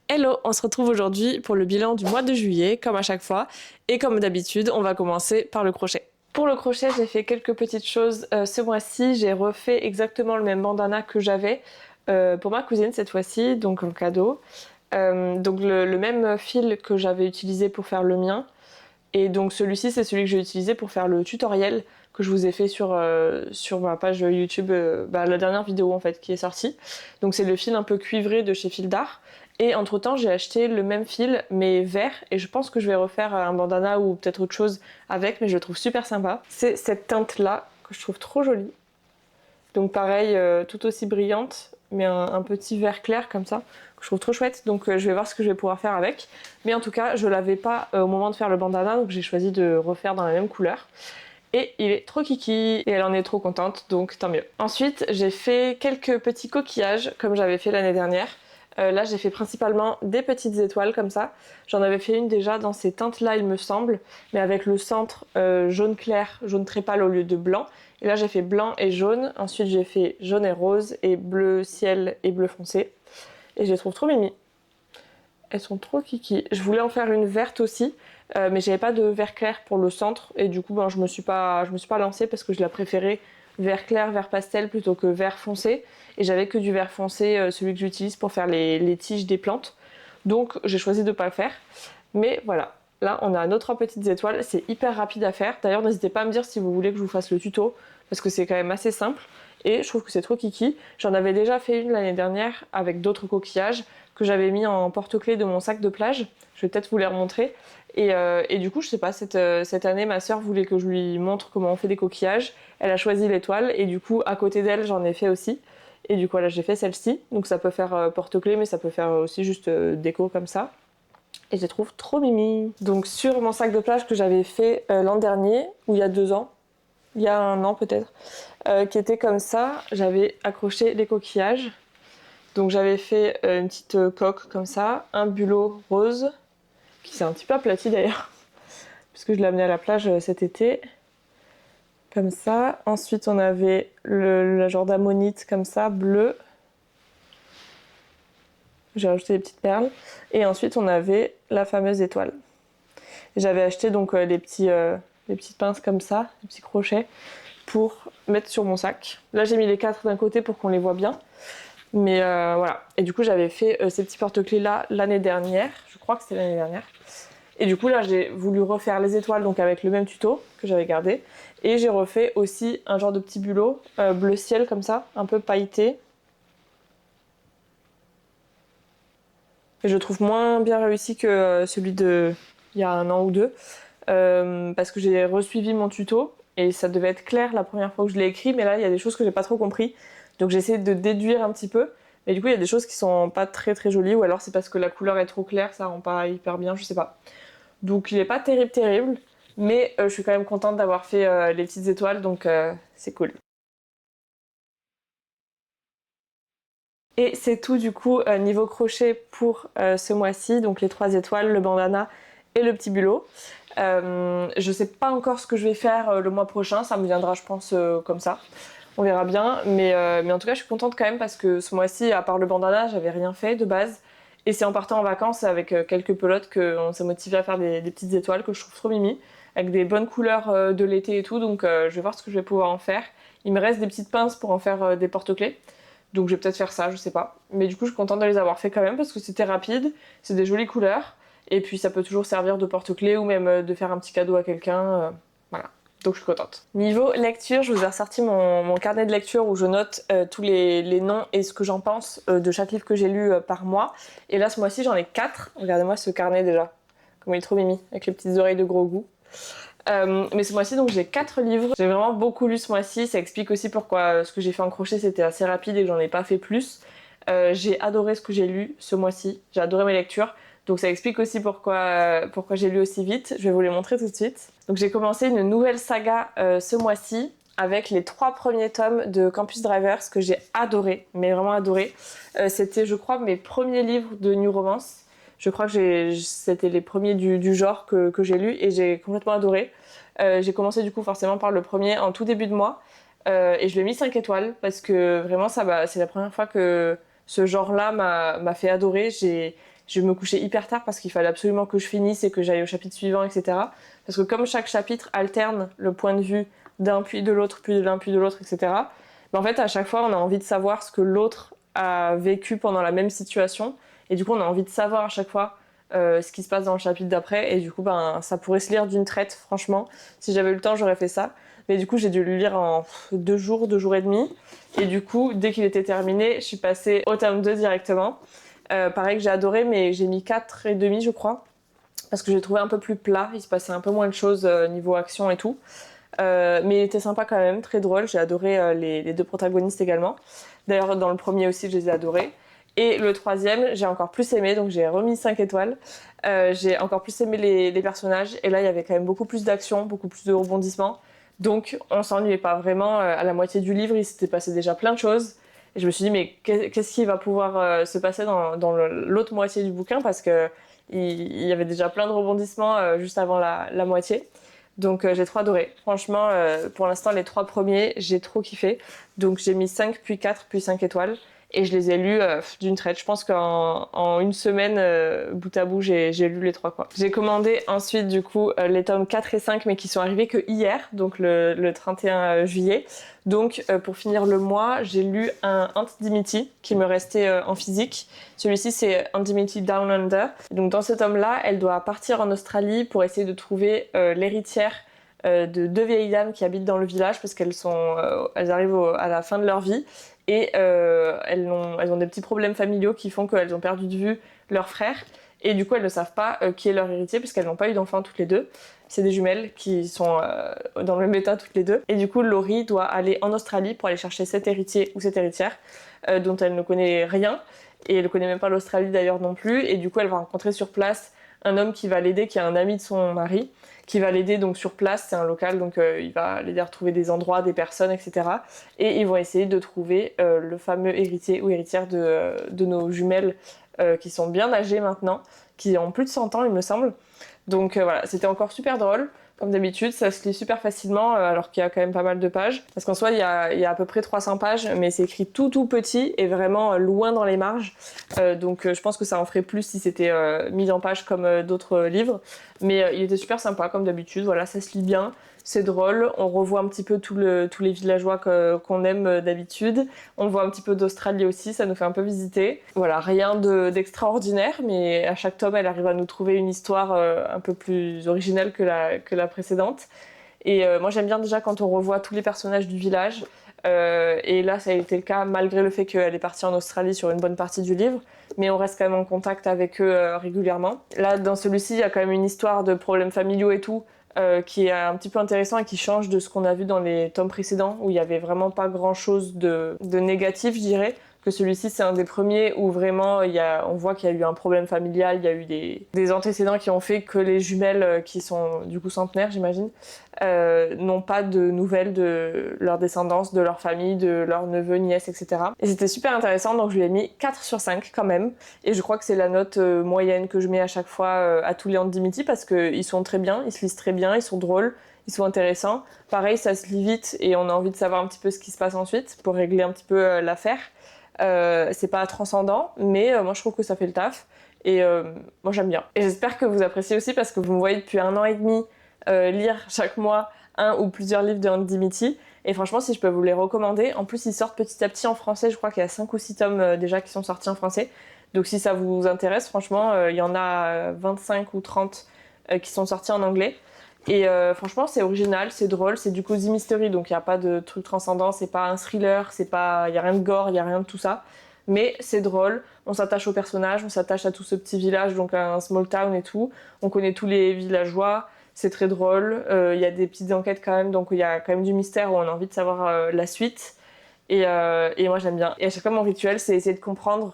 Hello, on se retrouve aujourd'hui pour le bilan du mois de juillet, comme à chaque fois. Et comme d'habitude, on va commencer par le crochet. Pour le crochet, j'ai fait quelques petites choses ce mois-ci. J'ai refait exactement le même bandana que j'avais pour ma cousine cette fois-ci, donc comme cadeau. Donc le même fil que j'avais utilisé pour faire le mien. Et donc celui-ci, c'est celui que j'ai utilisé pour faire le tutoriel que je vous ai fait sur ma page YouTube, la dernière vidéo en fait qui est sortie. Donc c'est le fil un peu cuivré de chez Fil d'Art. Et entre temps, j'ai acheté le même fil mais vert et je pense que je vais refaire un bandana ou peut-être autre chose avec, mais je le trouve super sympa. C'est cette teinte là que je trouve trop jolie. Donc pareil, tout aussi brillante, mais un petit vert clair comme ça, que je trouve trop chouette. Donc je vais voir ce que je vais pouvoir faire avec. Mais en tout cas, je l'avais pas au moment de faire le bandana, donc j'ai choisi de refaire dans la même couleur. Et il est trop kiki, et elle en est trop contente, donc tant mieux. Ensuite, j'ai fait quelques petits coquillages, comme j'avais fait l'année dernière. Là, j'ai fait principalement des petites étoiles comme ça. J'en avais fait une déjà dans ces teintes-là, il me semble, mais avec le centre jaune clair, jaune très pâle au lieu de blanc. Et là, j'ai fait blanc et jaune. Ensuite, j'ai fait jaune et rose, et bleu ciel et bleu foncé. Et je les trouve trop mimi. Elles sont trop kiki. Je voulais en faire une verte aussi, mais j'avais pas de vert clair pour le centre. Et du coup, je me suis pas lancée parce que je la préférais vert clair, vert pastel plutôt que vert foncé. Et j'avais que du vert foncé, celui que j'utilise pour faire les tiges des plantes. Donc j'ai choisi de pas le faire. Mais voilà, là on a nos 3 petites étoiles. C'est hyper rapide à faire. D'ailleurs, n'hésitez pas à me dire si vous voulez que je vous fasse le tuto parce que c'est quand même assez simple. Et je trouve que c'est trop kiki. J'en avais déjà fait une l'année dernière avec d'autres coquillages que j'avais mis en porte-clés de mon sac de plage. Je vais peut-être vous les remontrer. Et du coup, je sais pas, cette année, ma sœur voulait que je lui montre comment on fait des coquillages. Elle a choisi l'étoile et du coup, à côté d'elle, j'en ai fait aussi. Et du coup, là, j'ai fait celle-ci. Donc ça peut faire porte-clés, mais ça peut faire aussi juste déco comme ça. Et je les trouve trop mimi. Donc sur mon sac de plage que j'avais fait l'an dernier, ou il y a 2 ans, il y a un an peut-être, qui était comme ça, j'avais accroché les coquillages. Donc j'avais fait une petite coque comme ça, un bulot rose, qui s'est un petit peu aplati d'ailleurs, puisque je l'ai amené à la plage cet été, comme ça. Ensuite on avait le genre d'ammonite comme ça, bleu. J'ai rajouté des petites perles. Et ensuite on avait la fameuse étoile. J'avais acheté donc les petites pinces comme ça, les petits crochets, pour mettre sur mon sac. Là j'ai mis les 4 d'un côté pour qu'on les voit bien. Mais voilà. Et du coup, j'avais fait ces petits porte-clés là l'année dernière. Je crois que c'était l'année dernière. Et du coup, là, j'ai voulu refaire les étoiles donc avec le même tuto que j'avais gardé. Et j'ai refait aussi un genre de petit bulot bleu ciel comme ça, un peu pailleté. Et je trouve moins bien réussi que celui de il y a un an ou deux. Parce que j'ai resuivi mon tuto et ça devait être clair la première fois que je l'ai écrit. Mais là, il y a des choses que j'ai pas trop compris. Donc j'ai essayé de déduire un petit peu. Mais du coup, il y a des choses qui sont pas très très jolies, ou alors c'est parce que la couleur est trop claire, ça rend pas hyper bien, je sais pas. Donc il est pas terrible terrible, mais je suis quand même contente d'avoir fait les petites étoiles, donc c'est cool. Et c'est tout du coup niveau crochet pour ce mois-ci, donc les 3 étoiles, le bandana et le petit bulot. Je sais pas encore ce que je vais faire le mois prochain, ça me viendra je pense comme ça. On verra bien, mais en tout cas je suis contente quand même parce que ce mois-ci, à part le bandana, j'avais rien fait de base. Et c'est en partant en vacances avec quelques pelotes qu'on s'est motivé à faire des petites étoiles que je trouve trop mimi, avec des bonnes couleurs de l'été et tout, donc je vais voir ce que je vais pouvoir en faire. Il me reste des petites pinces pour en faire des porte-clés, donc je vais peut-être faire ça, je sais pas. Mais du coup je suis contente de les avoir fait quand même parce que c'était rapide, c'est des jolies couleurs, et puis ça peut toujours servir de porte-clés ou même de faire un petit cadeau à quelqu'un, voilà. Donc je suis contente. Niveau lecture, je vous ai ressorti mon carnet de lecture où je note tous les noms et ce que j'en pense de chaque livre que j'ai lu par mois. Et là ce mois-ci j'en ai 4. Regardez-moi ce carnet déjà. Comment il est trop mimi, avec les petites oreilles de gros goût. Mais ce mois-ci donc j'ai 4 livres. J'ai vraiment beaucoup lu ce mois-ci. Ça explique aussi pourquoi ce que j'ai fait en crochet c'était assez rapide et que j'en ai pas fait plus. J'ai adoré ce que j'ai lu ce mois-ci. J'ai adoré mes lectures. Donc ça explique aussi pourquoi j'ai lu aussi vite. Je vais vous les montrer tout de suite. Donc j'ai commencé une nouvelle saga ce mois-ci avec les 3 premiers tomes de Campus Drivers que j'ai adoré, mais vraiment adoré. C'était je crois mes premiers livres de New Romance. Je crois que c'était les premiers du genre que j'ai lus et j'ai complètement adoré. J'ai commencé du coup forcément par le premier en tout début de mois et je lui ai mis 5 étoiles parce que vraiment c'est la première fois que ce genre-là m'a fait adorer. je me couchais hyper tard parce qu'il fallait absolument que je finisse et que j'aille au chapitre suivant, etc. Parce que comme chaque chapitre alterne le point de vue d'un puis de l'autre, puis de l'un puis de l'autre, etc. Mais en fait, à chaque fois, on a envie de savoir ce que l'autre a vécu pendant la même situation. Et du coup, on a envie de savoir à chaque fois ce qui se passe dans le chapitre d'après. Et du coup, ça pourrait se lire d'une traite, franchement. Si j'avais eu le temps, j'aurais fait ça. Mais du coup, j'ai dû le lire en 2 jours et demi. Et du coup, dès qu'il était terminé, je suis passée au tome 2 directement. Pareil que j'ai adoré, mais j'ai mis 4 et demi, je crois. Parce que j'ai trouvé un peu plus plat. Il se passait un peu moins de choses niveau action et tout. Mais il était sympa quand même, très drôle. J'ai adoré les deux protagonistes également. D'ailleurs, dans le premier aussi, je les ai adorés. Et le troisième, j'ai encore plus aimé, donc j'ai remis 5 étoiles. J'ai encore plus aimé les personnages. Et là, il y avait quand même beaucoup plus d'action, beaucoup plus de rebondissements. Donc, on s'ennuyait pas vraiment. À la moitié du livre, il s'était passé déjà plein de choses. Et je me suis dit, mais qu'est-ce qui va pouvoir se passer dans l'autre moitié du bouquin? Parce que il y avait déjà plein de rebondissements juste avant la moitié. Donc j'ai trop adoré. Franchement, pour l'instant, les 3 premiers, j'ai trop kiffé. Donc j'ai mis 5, puis 4, puis 5 étoiles. Et je les ai lus d'une traite. Je pense qu'en une semaine, bout à bout, j'ai lu les 3 quoi. J'ai commandé ensuite du coup les tomes 4 et 5, mais qui sont arrivés que hier, donc le 31 juillet. Donc pour finir le mois, j'ai lu un Aunt Dimity qui me restait en physique. Celui-ci c'est Aunt Dimity Down Under. Donc dans ce tome-là, elle doit partir en Australie pour essayer de trouver l'héritière de 2 vieilles dames qui habitent dans le village parce elles arrivent à la fin de leur vie. Et elles ont des petits problèmes familiaux qui font qu'elles ont perdu de vue leur frère. Et du coup, elles ne savent pas qui est leur héritier puisqu'elles n'ont pas eu d'enfants toutes les deux. C'est des jumelles qui sont dans le même état toutes les deux. Et du coup, Laurie doit aller en Australie pour aller chercher cet héritier ou cette héritière dont elle ne connaît rien. Et elle ne connaît même pas l'Australie d'ailleurs non plus. Et du coup, elle va rencontrer sur place un homme qui va l'aider, qui est un ami de son mari, qui va l'aider donc sur place, c'est un local, donc il va l'aider à retrouver des endroits, des personnes, etc. Et ils vont essayer de trouver le fameux héritier ou héritière de nos jumelles qui sont bien âgées maintenant, qui ont plus de 100 ans il me semble. Donc voilà, c'était encore super drôle. Comme d'habitude, ça se lit super facilement alors qu'il y a quand même pas mal de pages. Parce qu'en soi, il y a à peu près 300 pages, mais c'est écrit tout petit et vraiment loin dans les marges. Donc je pense que ça en ferait plus si c'était mis en pages comme d'autres livres. Mais il était super sympa comme d'habitude, voilà, ça se lit bien. C'est drôle, on revoit un petit peu tous les villageois qu'on aime d'habitude. On voit un petit peu d'Australie aussi, ça nous fait un peu visiter. Voilà, rien d'extraordinaire, mais à chaque tome, elle arrive à nous trouver une histoire un peu plus originale que la précédente. Et moi, j'aime bien déjà quand on revoit tous les personnages du village. Et là, ça a été le cas malgré le fait qu'elle est partie en Australie sur une bonne partie du livre. Mais on reste quand même en contact avec eux régulièrement. Là, dans celui-ci, il y a quand même une histoire de problèmes familiaux et tout. Qui est un petit peu intéressant et qui change de ce qu'on a vu dans les tomes précédents où il y avait vraiment pas grand chose de négatif, je dirais. Que celui-ci c'est un des premiers où vraiment on voit qu'il y a eu un problème familial, il y a eu des antécédents qui ont fait que les jumelles qui sont du coup centenaires j'imagine n'ont pas de nouvelles de leur descendance, de leur famille, de leurs neveux, nièces, etc. Et c'était super intéressant donc je lui ai mis 4 sur 5 quand même et je crois que c'est la note moyenne que je mets à chaque fois à tous les Aunt Dimity parce qu'ils sont très bien, ils se lisent très bien, ils sont drôles, ils sont intéressants. Pareil ça se lit vite et on a envie de savoir un petit peu ce qui se passe ensuite pour régler un petit peu l'affaire. C'est pas transcendant, mais moi je trouve que ça fait le taf et moi j'aime bien. Et j'espère que vous appréciez aussi parce que vous me voyez depuis 1 an et demi lire chaque mois un ou plusieurs livres de Aunt Dimity et franchement si je peux vous les recommander, en plus ils sortent petit à petit en français, je crois qu'il y a 5 ou 6 tomes déjà qui sont sortis en français, donc si ça vous intéresse franchement il y en a 25 ou 30 qui sont sortis en anglais. Et franchement, c'est original, c'est drôle, c'est du cozy mystery, donc il n'y a pas de truc transcendant, c'est pas un thriller, il n'y a rien de gore, il n'y a rien de tout ça. Mais c'est drôle, on s'attache aux personnages, on s'attache à tout ce petit village, donc à un small town et tout. On connaît tous les villageois, c'est très drôle, il y a des petites enquêtes quand même, donc il y a quand même du mystère où on a envie de savoir la suite. Et moi j'aime bien. Et à chaque fois, mon rituel, c'est essayer de comprendre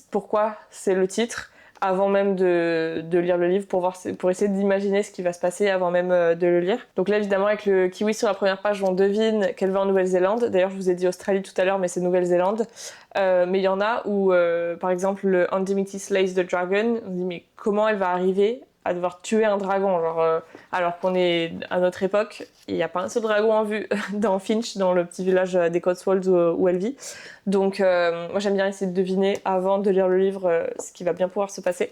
pourquoi c'est le titre avant même de lire le livre pour essayer d'imaginer ce qui va se passer avant même de le lire. Donc là évidemment avec le kiwi sur la première page on devine qu'elle va en Nouvelle-Zélande. D'ailleurs je vous ai dit Australie tout à l'heure mais c'est Nouvelle-Zélande. Mais il y en a où par exemple le Aunt Dimity Slays the Dragon, on dit mais comment elle va arriver à devoir tuer un dragon, alors qu'on est à notre époque, il n'y a pas un seul dragon en vue dans Finch, dans le petit village des Cotswolds où elle vit. Donc moi j'aime bien essayer de deviner avant de lire le livre ce qui va bien pouvoir se passer.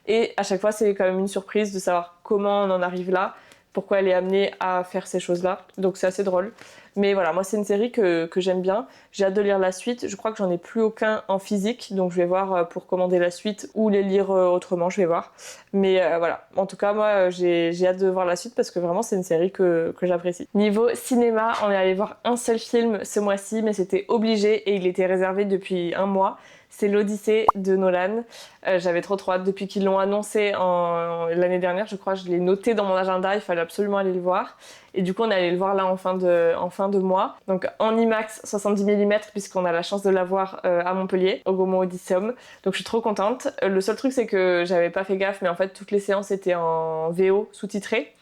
Et à chaque fois c'est quand même une surprise de savoir comment on en arrive là, pourquoi elle est amenée à faire ces choses-là. Donc c'est assez drôle. Mais voilà, moi c'est une série que j'aime bien. J'ai hâte de lire la suite. Je crois que j'en ai plus aucun en physique, donc je vais voir pour commander la suite ou les lire autrement, je vais voir. Mais voilà, en tout cas moi j'ai hâte de voir la suite parce que vraiment c'est une série que j'apprécie. Niveau cinéma, on est allé voir un seul film ce mois-ci, mais c'était obligé et il était réservé depuis un mois. C'est l'Odyssée de Nolan. J'avais trop hâte depuis qu'ils l'ont annoncé l'année dernière, je crois, je l'ai noté dans mon agenda, il fallait absolument aller le voir. Et du coup, on est allé le voir là en fin de mois. Donc en IMAX 70 mm, puisqu'on a la chance de l'avoir à Montpellier, au Gaumont Odysseum. Donc je suis trop contente. Le seul truc, c'est que j'avais pas fait gaffe, mais en fait, toutes les séances étaient en VO sous-titré.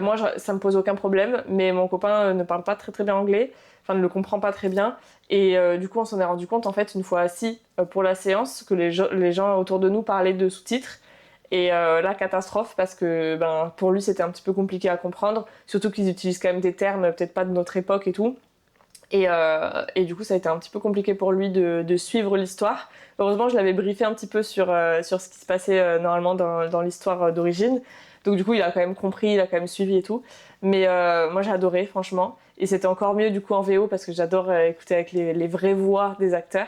Moi, ça me pose aucun problème, mais mon copain ne parle pas très très bien anglais, enfin ne le comprend pas très bien. Et du coup, on s'en est rendu compte en fait une fois assis pour la séance que les gens autour de nous parlaient de sous-titres. Et là, catastrophe, parce que pour lui, c'était un petit peu compliqué à comprendre, surtout qu'ils utilisent quand même des termes peut-être pas de notre époque et tout. Et du coup, ça a été un petit peu compliqué pour lui de suivre l'histoire. Heureusement, je l'avais briefé un petit peu sur ce qui se passait normalement dans l'histoire d'origine. Donc du coup, il a quand même compris, il a quand même suivi et tout. Mais moi, j'ai adoré, franchement. Et c'était encore mieux du coup en VO parce que j'adore écouter avec les vraies voix des acteurs.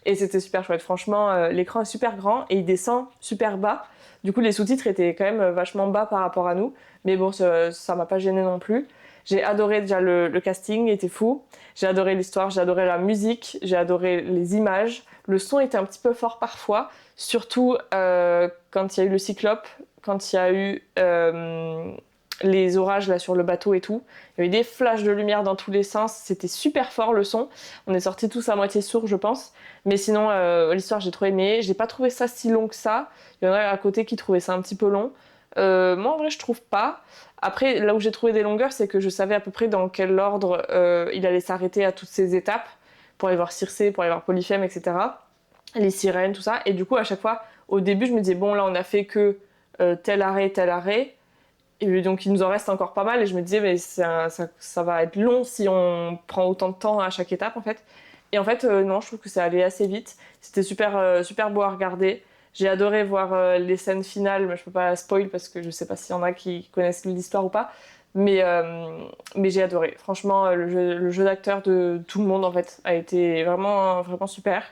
Et c'était super chouette. Franchement, l'écran est super grand et il descend super bas. Du coup, les sous-titres étaient quand même vachement bas par rapport à nous. Mais bon, ça m'a pas gêné non plus. J'ai adoré déjà le casting, il était fou. J'ai adoré l'histoire, j'ai adoré la musique, j'ai adoré les images. Le son était un petit peu fort parfois, surtout quand il y a eu le cyclope, quand il y a eu les orages là sur le bateau et tout. Il y avait des flashs de lumière dans tous les sens, c'était super fort le son. On est sortis tous à moitié sourds, je pense. Mais sinon, l'histoire, j'ai trop aimé. J'ai pas trouvé ça si long que ça. Il y en a à côté qui trouvaient ça un petit peu long. Moi, en vrai, je trouve pas. Après, là où j'ai trouvé des longueurs, c'est que je savais à peu près dans quel ordre il allait s'arrêter à toutes ces étapes pour aller voir Circé, pour aller voir Polyphème, etc. Les sirènes, tout ça. Et du coup, à chaque fois, au début, je me disais, bon, là, on a fait que tel arrêt, tel arrêt. Et donc, il nous en reste encore pas mal. Et je me disais, mais ça va être long si on prend autant de temps à chaque étape, en fait. Et en fait, non, je trouve que ça allait assez vite. C'était super beau à regarder. J'ai adoré voir les scènes finales, mais je peux pas spoil parce que je sais pas s'il y en a qui connaissent l'histoire ou pas. Mais j'ai adoré. Franchement, le jeu d'acteur de tout le monde en fait a été vraiment super.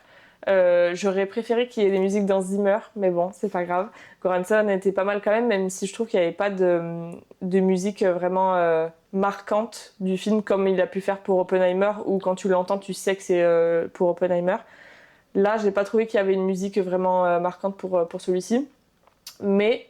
J'aurais préféré qu'il y ait des musiques dans Zimmer, mais bon, c'est pas grave. Goranson était pas mal quand même si je trouve qu'il n'y avait pas de musique vraiment marquante du film comme il a pu faire pour Oppenheimer, où quand tu l'entends, tu sais que c'est pour Oppenheimer. Là, j'ai pas trouvé qu'il y avait une musique vraiment marquante pour celui-ci, mais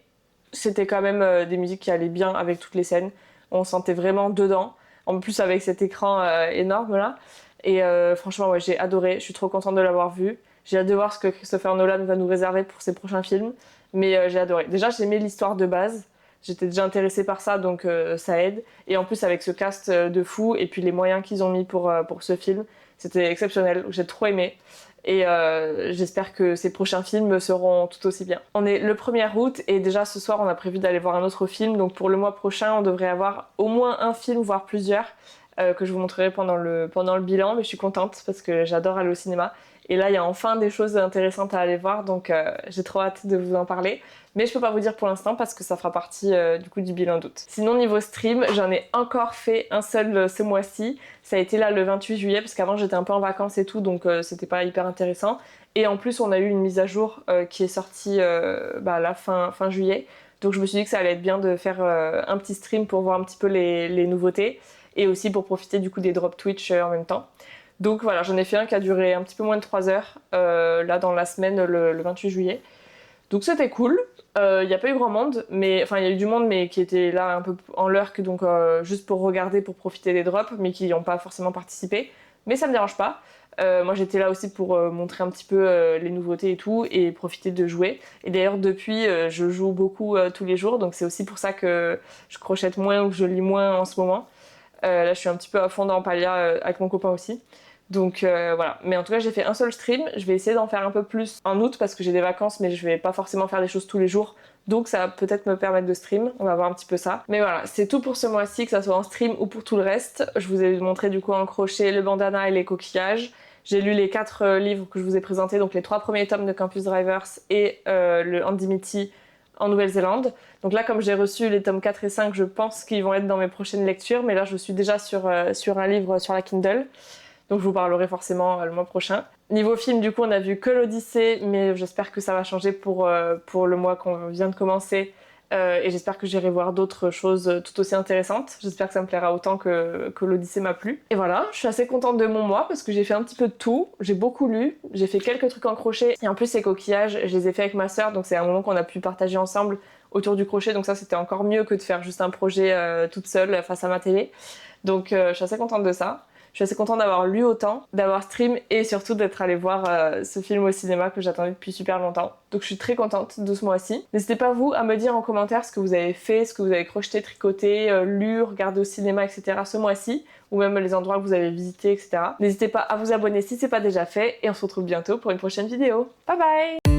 c'était quand même des musiques qui allaient bien avec toutes les scènes. On se sentait vraiment dedans, en plus avec cet écran énorme là. Et franchement, ouais, j'ai adoré, je suis trop contente de l'avoir vu. J'ai hâte de voir ce que Christopher Nolan va nous réserver pour ses prochains films, mais j'ai adoré. Déjà, j'ai aimé l'histoire de base, j'étais déjà intéressée par ça, donc ça aide. Et en plus, avec ce cast de fou et puis les moyens qu'ils ont mis pour ce film, c'était exceptionnel, j'ai trop aimé. Et j'espère que ces prochains films seront tout aussi bien. On est le 1er août et déjà ce soir on a prévu d'aller voir un autre film. Donc pour le mois prochain on devrait avoir au moins un film, voire plusieurs, que je vous montrerai pendant le bilan. Mais je suis contente parce que j'adore aller au cinéma. Et là il y a enfin des choses intéressantes à aller voir, donc j'ai trop hâte de vous en parler. Mais je peux pas vous dire pour l'instant parce que ça fera partie du coup du bilan d'août. Sinon niveau stream, j'en ai encore fait un seul ce mois-ci. Ça a été là le 28 juillet parce qu'avant j'étais un peu en vacances et tout, donc c'était pas hyper intéressant. Et en plus on a eu une mise à jour qui est sortie à la fin juillet. Donc je me suis dit que ça allait être bien de faire un petit stream pour voir un petit peu les nouveautés et aussi pour profiter du coup des drops Twitch en même temps. Donc voilà, j'en ai fait un qui a duré un petit peu moins de 3 heures là dans la semaine le 28 juillet. Donc c'était cool. Il n'y a pas eu grand monde, mais enfin il y a eu du monde, mais qui était là un peu en lurk, donc juste pour regarder, pour profiter des drops, mais qui n'ont pas forcément participé. Mais ça me dérange pas. Moi j'étais là aussi pour montrer un petit peu les nouveautés et tout, et profiter de jouer. Et d'ailleurs depuis, je joue beaucoup tous les jours, donc c'est aussi pour ça que je crochette moins ou que je lis moins en ce moment. Là je suis un petit peu à fond dans Palia avec mon copain aussi. Donc voilà, mais en tout cas j'ai fait un seul stream, je vais essayer d'en faire un peu plus en août parce que j'ai des vacances mais je vais pas forcément faire des choses tous les jours, donc ça va peut-être me permettre de stream, on va voir un petit peu ça. Mais voilà, c'est tout pour ce mois-ci, que ça soit en stream ou pour tout le reste. Je vous ai montré du coup en crochet le bandana et les coquillages. J'ai lu les 4 livres que je vous ai présentés, donc les 3 premiers tomes de Campus Drivers et le Andy Mitty en Nouvelle-Zélande. Donc là, comme j'ai reçu les tomes 4 et 5, je pense qu'ils vont être dans mes prochaines lectures, mais là je suis déjà sur un livre sur la Kindle. Donc je vous parlerai forcément le mois prochain. Niveau film, du coup, on a vu que l'Odyssée, mais j'espère que ça va changer pour le mois qu'on vient de commencer. Et j'espère que j'irai voir d'autres choses tout aussi intéressantes. J'espère que ça me plaira autant que l'Odyssée m'a plu. Et voilà, je suis assez contente de mon mois parce que j'ai fait un petit peu de tout. J'ai beaucoup lu, j'ai fait quelques trucs en crochet. Et en plus, ces coquillages, je les ai fait avec ma sœur, donc c'est un moment qu'on a pu partager ensemble autour du crochet. Donc ça, c'était encore mieux que de faire juste un projet toute seule face à ma télé. Donc je suis assez contente de ça. Je suis assez contente d'avoir lu autant, d'avoir stream et surtout d'être allée voir ce film au cinéma que j'attendais depuis super longtemps. Donc je suis très contente de ce mois-ci. N'hésitez pas vous à me dire en commentaire ce que vous avez fait, ce que vous avez crocheté, tricoté, lu, regardé au cinéma, etc. ce mois-ci, ou même les endroits que vous avez visités, etc. N'hésitez pas à vous abonner si c'est pas déjà fait et on se retrouve bientôt pour une prochaine vidéo. Bye bye!